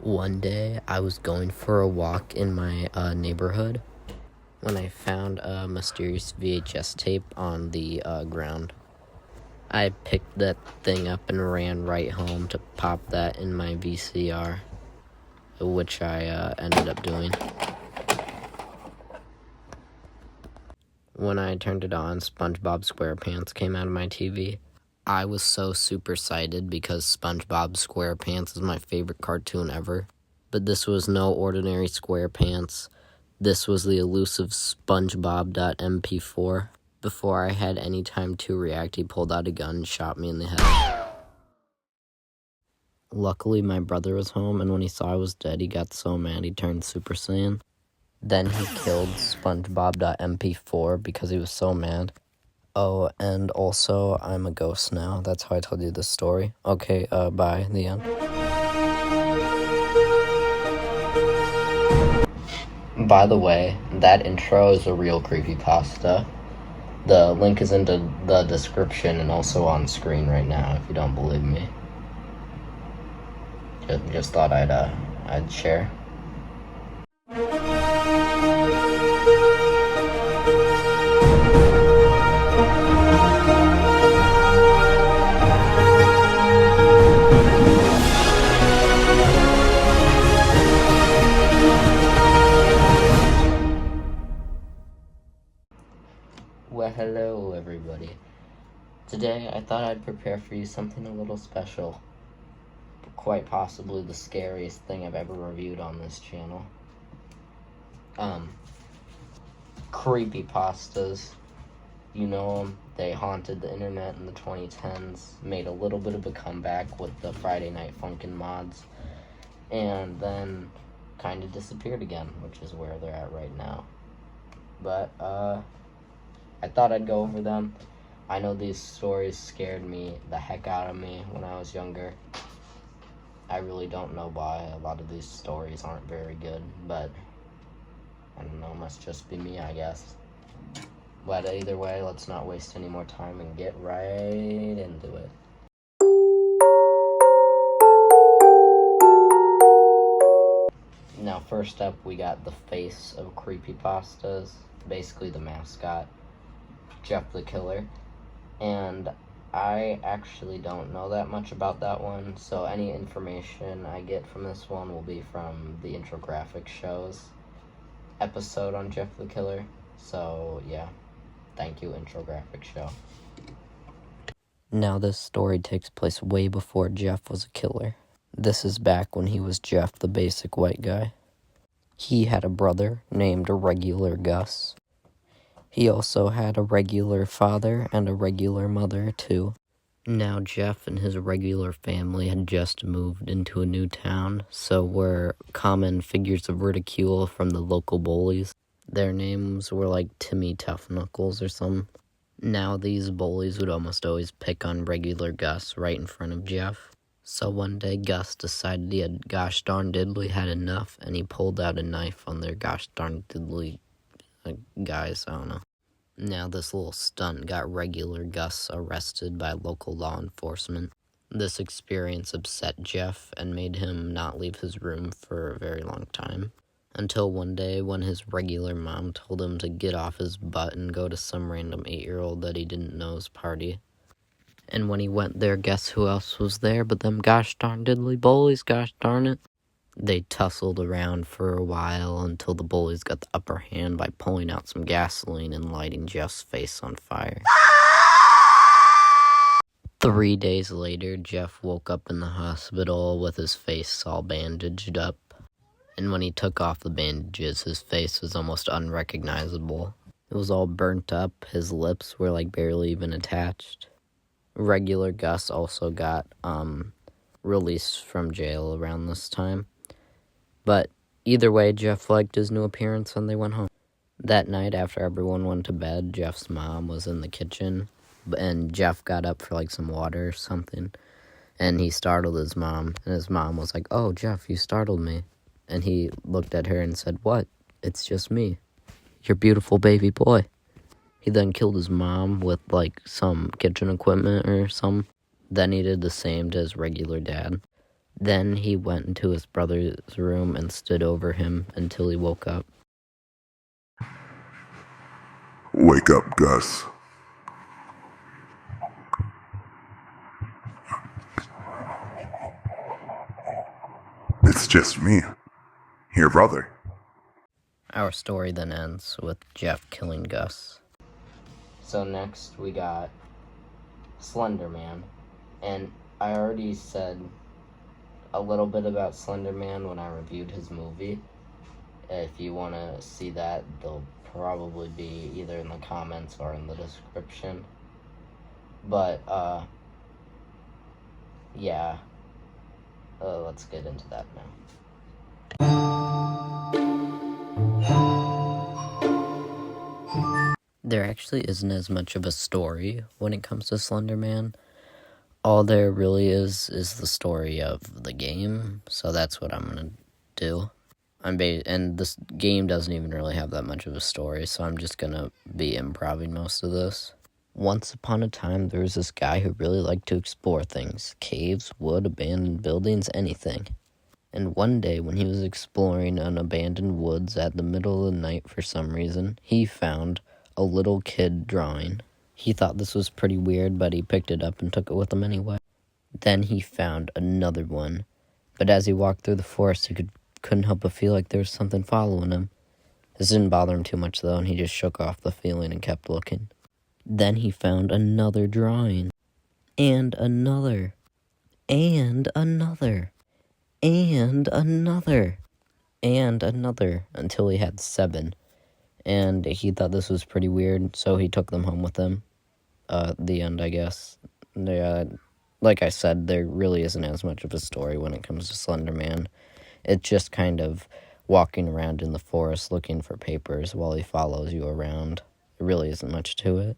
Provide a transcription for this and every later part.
One day, I was going for a walk in my neighborhood when I found a mysterious VHS tape on the ground. I picked that thing up and ran right home to pop that in my VCR, which I ended up doing. When I turned it on, SpongeBob SquarePants came out of my TV. I was so super excited because SpongeBob SquarePants is my favorite cartoon ever. But this was no ordinary SquarePants. This was the elusive SpongeBob.mp4. Before I had any time to react, he pulled out a gun and shot me in the head. Luckily, my brother was home, and when he saw I was dead, he got so mad he turned Super Saiyan. Then he killed SpongeBob.mp4 because he was so mad. Oh, and also, I'm a ghost now. That's how I told you this story. Okay, bye. The end. By the way, that intro is a real creepypasta. The link is in the description and also on screen right now if you don't believe me. Just thought I'd share. Well, hello everybody. Today I thought I'd prepare for you something a little special. Quite possibly the scariest thing I've ever reviewed on this channel. Creepypastas. You know them. They haunted the internet in the 2010s, made a little bit of a comeback with the Friday Night Funkin' mods, and then kind of disappeared again, which is where they're at right now. But, I thought I'd go over them. I know these stories scared me the heck out of me when I was younger. I really don't know why a lot of these stories aren't very good, but I don't know, must just be me, I guess. But either way, let's not waste any more time and get right into it. Now, first up, we got the face of creepypastas, basically the mascot, Jeff the Killer, and I actually don't know that much about that one, so any information I get from this one will be from the Infographic Show's episode on Jeff the Killer, so yeah, thank you, Infographic Show. Now this story takes place way before Jeff was a killer. This is back when he was Jeff, the basic white guy. He had a brother named Regular Gus. He also had a regular father and a regular mother, too. Now, Jeff and his regular family had just moved into a new town, so were common figures of ridicule from the local bullies. Their names were like Timmy Tough Knuckles or something. Now, these bullies would almost always pick on Regular Gus right in front of Jeff. So one day, Gus decided he had gosh darn diddly had enough, and he pulled out a knife on their gosh darn diddly guys, I don't know. Now this little stunt got Regular Gus arrested by local law enforcement. This experience upset Jeff and made him not leave his room for a very long time. Until one day when his regular mom told him to get off his butt and go to some random 8-year-old that he didn't know's party. And when he went there, guess who else was there but them gosh darn diddly bullies, gosh darn it. They tussled around for a while until the bullies got the upper hand by pulling out some gasoline and lighting Jeff's face on fire. 3 days later, Jeff woke up in the hospital with his face all bandaged up. And when he took off the bandages, his face was almost unrecognizable. It was all burnt up, his lips were like barely even attached. Regular Gus also got released from jail around this time. But either way, Jeff liked his new appearance and they went home. That night, after everyone went to bed, Jeff's mom was in the kitchen, and Jeff got up for like some water or something, and he startled his mom, and his mom was like, "Oh, Jeff, you startled me." And he looked at her and said, "What? It's just me, your beautiful baby boy." He then killed his mom with like some kitchen equipment or something. Then he did the same to his regular dad. Then he went into his brother's room and stood over him until he woke up. Wake up, Gus. It's just me, your brother. Our story then ends with Jeff killing Gus. So next we got Slender Man. And I already said a little bit about Slender Man when I reviewed his movie. If you want to see that, they'll probably be either in the comments or in the description. But, yeah. Let's get into that now. There actually isn't as much of a story when it comes to Slender Man. All there really is the story of the game, so that's what I'm gonna do. And this game doesn't even really have that much of a story, so I'm just gonna be improvising most of this. Once upon a time, there was this guy who really liked to explore things. Caves, wood, abandoned buildings, anything. And one day, when he was exploring an abandoned woods at the middle of the night for some reason, he found a little kid drawing. He thought this was pretty weird, but he picked it up and took it with him anyway. Then he found another one. But as he walked through the forest, he couldn't help but feel like there was something following him. This didn't bother him too much, though, and he just shook off the feeling and kept looking. Then he found another drawing. And another. And another. And another. And another. Until he had 7. And he thought this was pretty weird, so he took them home with him. The end, I guess. Like I said, there really isn't as much of a story when it comes to Slender Man. It's just kind of walking around in the forest looking for papers while he follows you around. There really isn't much to it.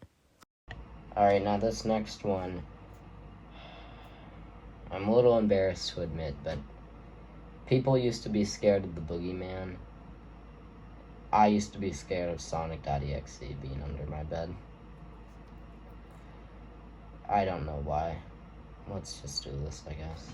Alright, now this next one, I'm a little embarrassed to admit, but people used to be scared of the boogeyman. I used to be scared of Sonic.exe being under my bed. I don't know why. Let's just do this, I guess.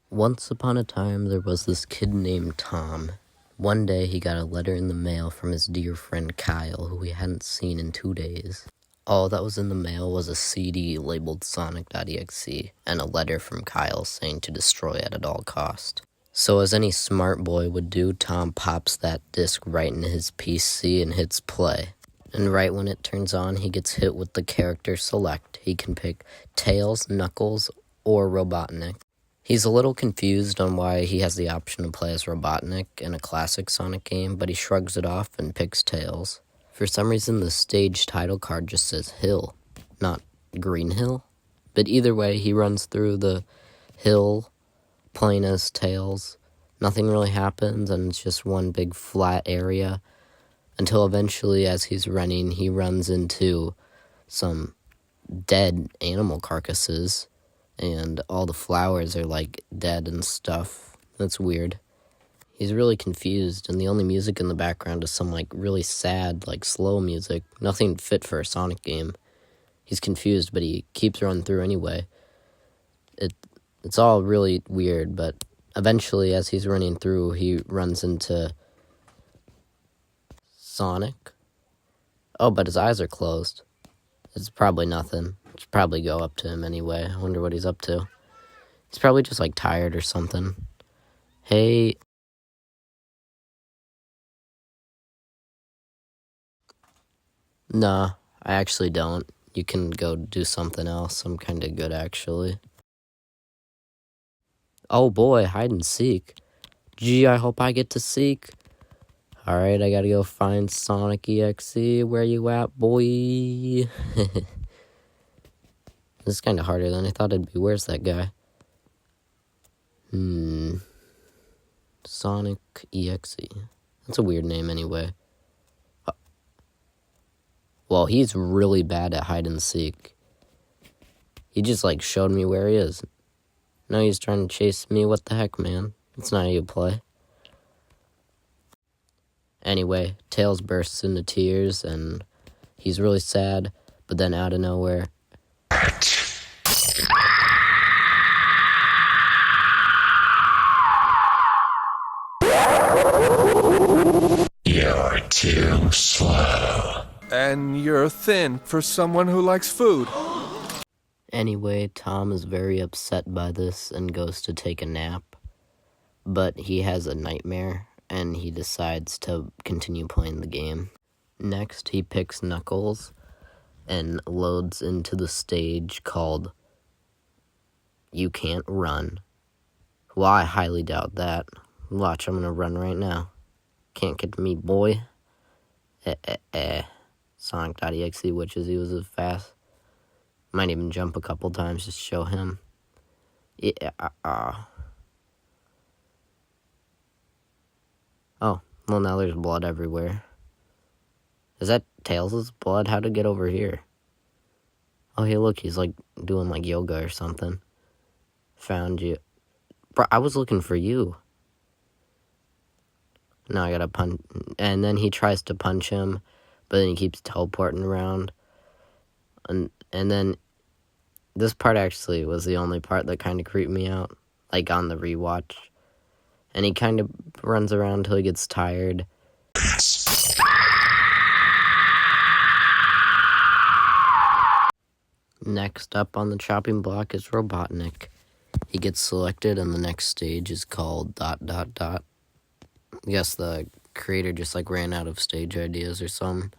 Once upon a time, there was this kid named Tom. One day, he got a letter in the mail from his dear friend Kyle, who he hadn't seen in 2 days. All that was in the mail was a CD labeled Sonic.exe and a letter from Kyle saying to destroy it at all cost. So as any smart boy would do, Tom pops that disc right into his PC and hits play. And right when it turns on, he gets hit with the character select. He can pick Tails, Knuckles, or Robotnik. He's a little confused on why he has the option to play as Robotnik in a classic Sonic game, but he shrugs it off and picks Tails. For some reason, the stage title card just says Hill, not Green Hill. But either way, he runs through the hill, playing as Tails. Nothing really happens, and it's just one big flat area. Until eventually, as he's running, he runs into some dead animal carcasses. And all the flowers are, like, dead and stuff. That's weird. He's really confused, and the only music in the background is some, like, really sad, like, slow music. Nothing fit for a Sonic game. He's confused, but he keeps running through anyway. It's all really weird, but eventually, as he's running through, he runs into Sonic. Oh, but his eyes are closed. It's probably nothing. Should probably go up to him anyway. I wonder what he's up to. He's probably just, like, tired or something. Hey. Nah, I actually don't. You can go do something else. I'm kind of good, actually. Oh boy, hide and seek. Gee, I hope I get to seek. Alright, I gotta go find Sonic EXE. Where you at, boy? This is kind of harder than I thought it'd be. Where's that guy? Sonic EXE. That's a weird name anyway. Well, he's really bad at hide and seek. He just, like, showed me where he is. Now he's trying to chase me. What the heck, man? That's not how you play. Anyway, Tails bursts into tears, and He's really sad, but then out of nowhere... You're too slow. And you're thin for someone who likes food. Anyway, Tom is very upset by this and goes to take a nap. But he has a nightmare, and he decides to continue playing the game. Next, he picks Knuckles and loads into the stage called You Can't Run. Well, I highly doubt that. Watch, I'm gonna run right now. Can't get to me, boy. Sonic.exe wishes he was as fast. Might even jump a couple times just to show him. Oh, well now there's blood everywhere. Is that Tails' blood? How'd it get over here? Oh, hey, look, he's like doing like yoga or something. Found you. Bro, I was looking for you. Now I gotta punch. And then he tries to punch him, but then he keeps teleporting around. And then this part actually was the only part that kind of creeped me out, like on the rewatch. And he kind of runs around until he gets tired. Next up on the chopping block is Robotnik. He gets selected and the next stage is called ... I guess the creator just like ran out of stage ideas or something.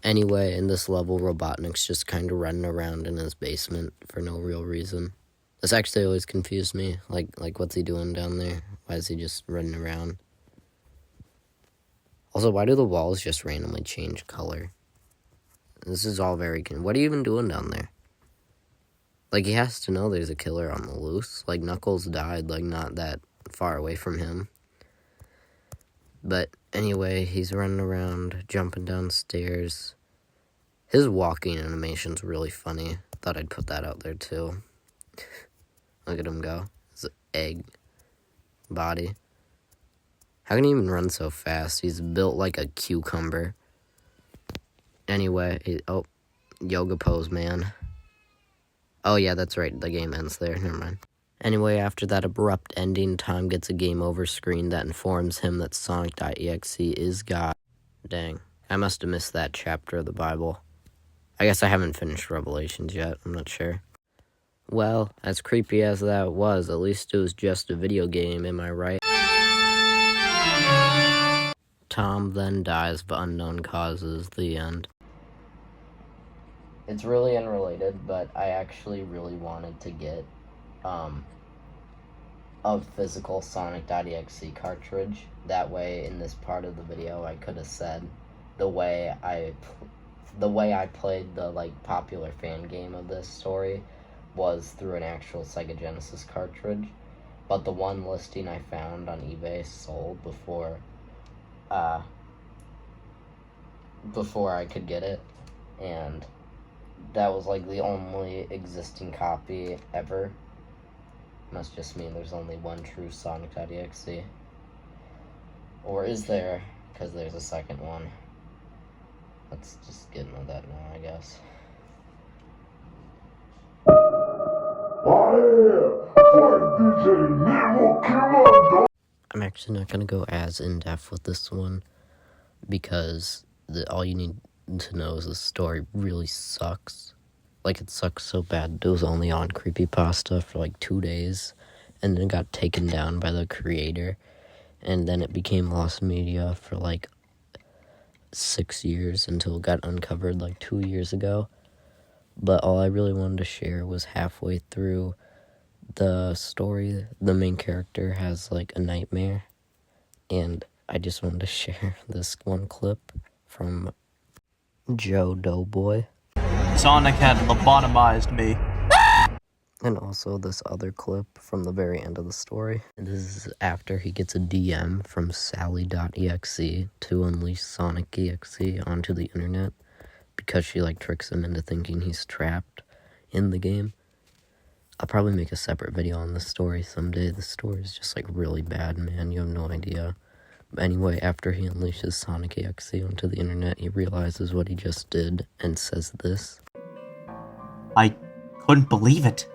Anyway, in this level, Robotnik's just kind of running around in his basement for no real reason. This actually always confused me. Like what's he doing down there? Why is he just running around? Also, why do the walls just randomly change color? This is all very... What are you even doing down there? Like, he has to know there's a killer on the loose. Like, Knuckles died, like, not that far away from him. But anyway, he's running around, jumping downstairs. His walking animation's really funny. Thought I'd put that out there, too. Look at him go. His egg body. How can he even run so fast? He's built like a cucumber. Anyway, yoga pose, man. Oh, yeah, that's right. The game ends there. Never mind. Anyway, after that abrupt ending, Tom gets a game over screen that informs him that Sonic.exe is God. Dang. I must have missed that chapter of the Bible. I guess I haven't finished Revelations yet. I'm not sure. Well, as creepy as that was, at least it was just a video game, am I right? Tom then dies of unknown causes. The end. It's really unrelated, but I actually really wanted to get a physical Sonic.exe cartridge. That way, in this part of the video, I could have said the way I played the like popular fan game of this story was through an actual Sega Genesis cartridge. But the one listing I found on eBay sold before I could get it, and that was like the only existing copy ever. Must just mean there's only one true Sonic.exe. Or is there? Because there's a second one. Let's just get into that now, I guess. I'm actually not going to go as in-depth with this one, because all you need to know is the story really sucks. Like, it sucks so bad. It was only on Creepypasta for like 2 days, and then it got taken down by the creator, and then it became lost media for like 6 years until it got uncovered like 2 years ago. But all I really wanted to share was halfway through the story, the main character has like a nightmare, and I just wanted to share this one clip from Joe Doughboy. Sonic had lobotomized me. And also this other clip from the very end of the story. And this is after he gets a DM from Sally.exe to unleash Sonic.exe onto the internet, because she like tricks him into thinking he's trapped in the game. I'll probably make a separate video on this story someday. The story is just like really bad, man. You have no idea. Anyway, after he unleashes Sonic EXE onto the internet, he realizes what he just did and says this. I couldn't believe it.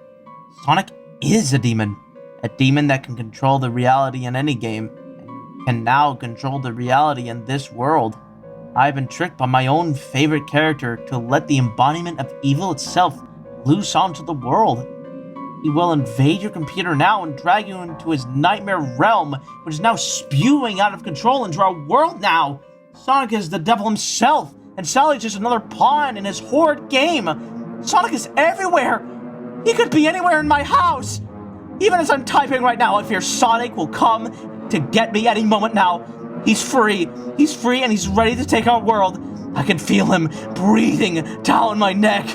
Sonic is a demon that can control the reality in any game, and can now control the reality in this world. I've been tricked by my own favorite character to let the embodiment of evil itself loose onto the world. He will invade your computer now and drag you into his nightmare realm, which is now spewing out of control into our world now. Sonic is the devil himself, and Sally's just another pawn in his horrid game. Sonic is everywhere. He could be anywhere in my house. Even as I'm typing right now, I fear Sonic will come to get me any moment now. He's free. He's free and he's ready to take our world. I can feel him breathing down my neck.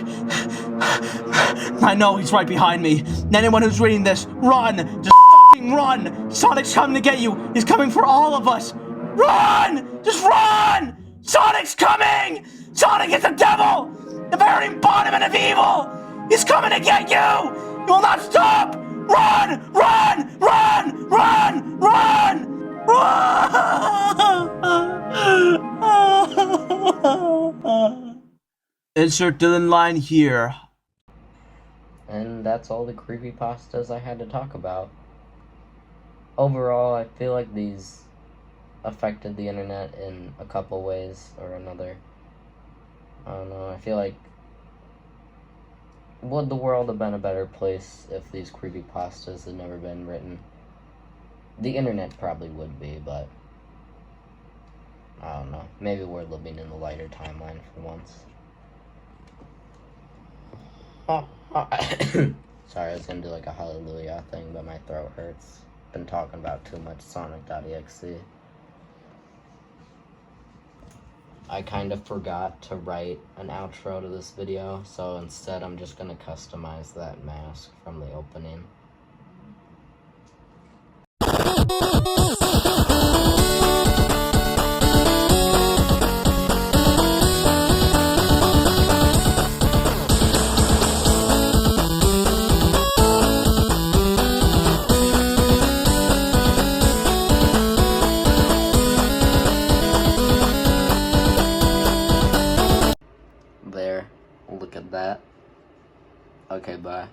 I know he's right behind me. Anyone who's reading this, run! Just fucking run! Sonic's coming to get you! He's coming for all of us! Run! Just run! Sonic's coming! Sonic is the devil! The very embodiment of evil! He's coming to get you! He will not stop! Run! Run! Run! Run! Run! Run! Insert Dylan line here. And that's all the creepypastas I had to talk about. Overall, I feel like these affected the internet in a couple ways or another. I don't know, I feel like would the world have been a better place if these creepypastas had never been written? The internet probably would be, but I don't know. Maybe we're living in the lighter timeline for once. Sorry, I was gonna do like a hallelujah thing, but my throat hurts. Been talking about too much Sonic.exe. I kind of forgot to write an outro to this video, so instead I'm just gonna customize that mask from the opening. There, look at that. Okay, bye.